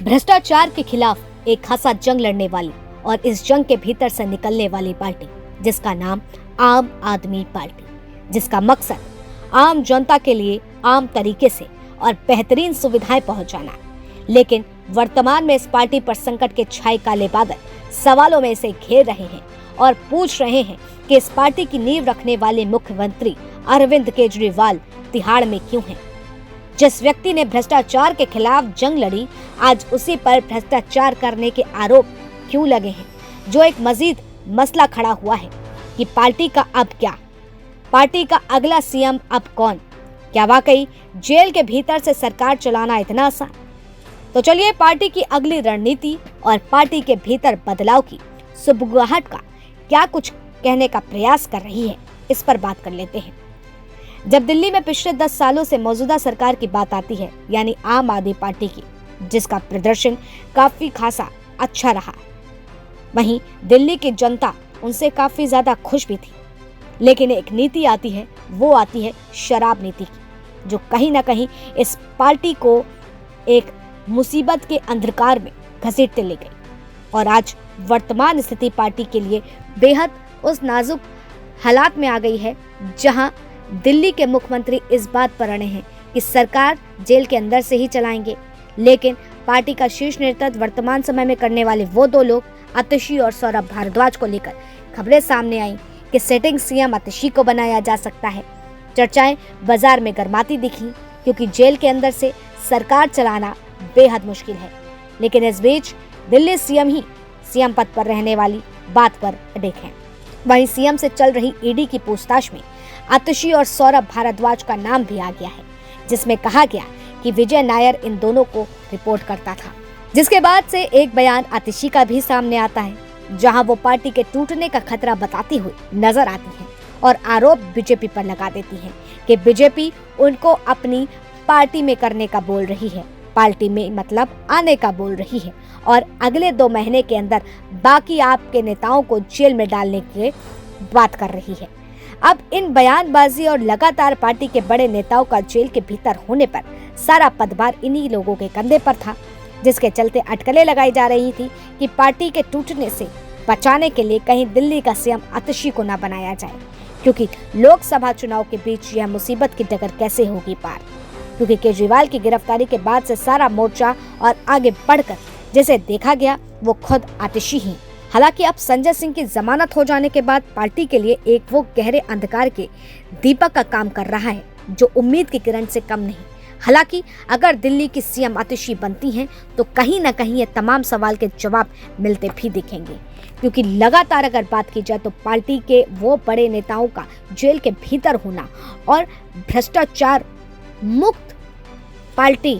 भ्रष्टाचार के खिलाफ एक खासा जंग लड़ने वाली और इस जंग के भीतर से निकलने वाली पार्टी, जिसका नाम आम आदमी पार्टी, जिसका मकसद आम जनता के लिए आम तरीके से और बेहतरीन सुविधाएं पहुंचाना है। लेकिन वर्तमान में इस पार्टी पर संकट के छाए काले बादल सवालों में इसे घेर रहे हैं और पूछ रहे हैं कि इस पार्टी की नींव रखने वाले मुख्यमंत्री अरविंद केजरीवाल तिहाड़ में क्यों हैं? जिस व्यक्ति ने भ्रष्टाचार के खिलाफ जंग लड़ी, आज उसी पर भ्रष्टाचार करने के आरोप क्यों लगे हैं? जो एक मजीद मसला खड़ा हुआ है कि पार्टी का अब क्या, पार्टी का अगला सीएम अब कौन? क्या वाकई जेल के भीतर से सरकार चलाना इतना आसान? तो चलिए पार्टी की अगली रणनीति और पार्टी के भीतर बदलाव की सुबुगाहट का क्या कुछ कहने का प्रयास कर रही है, इस पर बात कर लेते हैं। जब दिल्ली में पिछले 10 सालों से मौजूदा सरकार की बात आती है, यानी आम आदमी पार्टी की, जिसका प्रदर्शन काफी खासा अच्छा रहा, वहीं दिल्ली की जनता उनसे काफी ज्यादा खुश भी थी। लेकिन एक नीति आती है, वो आती है शराब नीति की, जो कहीं ना कहीं इस पार्टी को एक मुसीबत के अंधकार में घसीटते ले गई और आज वर्तमान स्थिति पार्टी के लिए बेहद उस नाजुक हालात में आ गई है, जहां दिल्ली के मुख्यमंत्री इस बात पर अड़े हैं कि सरकार जेल के अंदर से ही चलाएंगे। लेकिन पार्टी का शीर्ष नेतृत्व वर्तमान समय में करने वाले वो दो लोग, आतिशी और सौरभ भारद्वाज को लेकर खबरें सामने आई कि सिटिंग सीएम आतिशी को बनाया जा सकता है। चर्चाएं बाजार में गर्माती दिखी, क्योंकि जेल के अंदर से सरकार चलाना बेहद मुश्किल है। लेकिन इस बीच दिल्ली सीएम ही सीएम पद पर रहने वाली बात पर अड़े हैं। वहीं सीएम से चल रही ईडी की पूछताछ में आतिशी और सौरभ भारद्वाज का नाम भी आ गया है, जिसमें कहा गया कि विजय नायर इन दोनों को रिपोर्ट करता था। जिसके बाद से एक बयान आतिशी का भी सामने आता है, जहां वो पार्टी के टूटने का खतरा बताती हुई नजर आती है और आरोप बीजेपी पर लगा देती है कि बीजेपी उनको अपनी पार्टी में करने का बोल रही है, पार्टी में मतलब आने का बोल रही है और अगले 2 महीने के अंदर बाकी आपके नेताओं को जेल में डालने की बात कर रही है। अब इन बयानबाजी और लगातार पार्टी के बड़े नेताओं का जेल के भीतर होने पर सारा पदभार इन्हीं लोगों के कंधे पर था, जिसके चलते अटकलें लगाई जा रही थी कि पार्टी के टूटने से बचाने के लिए कहीं दिल्ली का सीएम आतिशी को न बनाया जाए, क्योंकि लोकसभा चुनाव के बीच यह मुसीबत की डगर कैसे होगी पार। क्योंकि केजरीवाल की गिरफ्तारी के बाद से सारा मोर्चा और आगे बढ़कर जिसे देखा गया वो खुद आतिशी ही। हालांकि अब संजय सिंह की जमानत हो जाने के बाद पार्टी के लिए एक वो गहरे अंधकार के दीपक का काम कर रहा है, जो उम्मीद की किरण से कम नहीं। हालांकि अगर दिल्ली की सीएम आतिशी बनती हैं, तो कहीं न कहीं ये तमाम सवाल के जवाब मिलते भी दिखेंगे, क्योंकि लगातार अगर बात की जाए तो पार्टी के वो बड़े नेताओं का जेल के भीतर होना और भ्रष्टाचार मुक्त पार्टी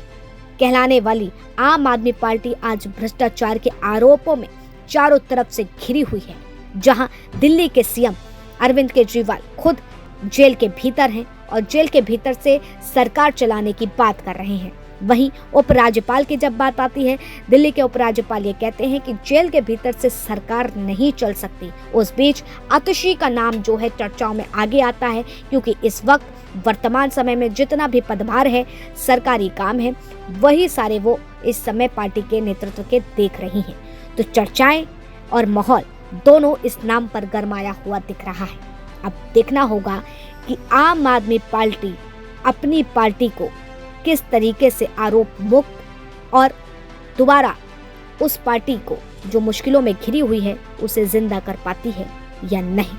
कहलाने वाली आम आदमी पार्टी आज भ्रष्टाचार के आरोपों में चारों तरफ से घिरी हुई है, जहां दिल्ली के सीएम अरविंद केजरीवाल खुद जेल के भीतर हैं और जेल के भीतर से सरकार चलाने की बात कर रहे हैं। वहीं उपराज्यपाल की जब बात आती है, दिल्ली के उपराज्यपाल ये कहते हैं कि जेल के भीतर से सरकार नहीं चल सकती। उस बीच आतिशी का नाम जो है चर्चाओं में आगे आता है, क्योंकि इस वक्त वर्तमान समय में जितना भी पदभार है, सरकारी काम है, वही सारे वो इस समय पार्टी के नेतृत्व के देख रही हैं। तो चर्चाएं और माहौल दोनों इस नाम पर गरमाया हुआ दिख रहा है। अब देखना होगा कि आम आदमी पार्टी अपनी पार्टी को किस तरीके से आरोप मुक्त और दोबारा उस पार्टी को जो मुश्किलों में घिरी हुई है उसे जिंदा कर पाती है या नहीं।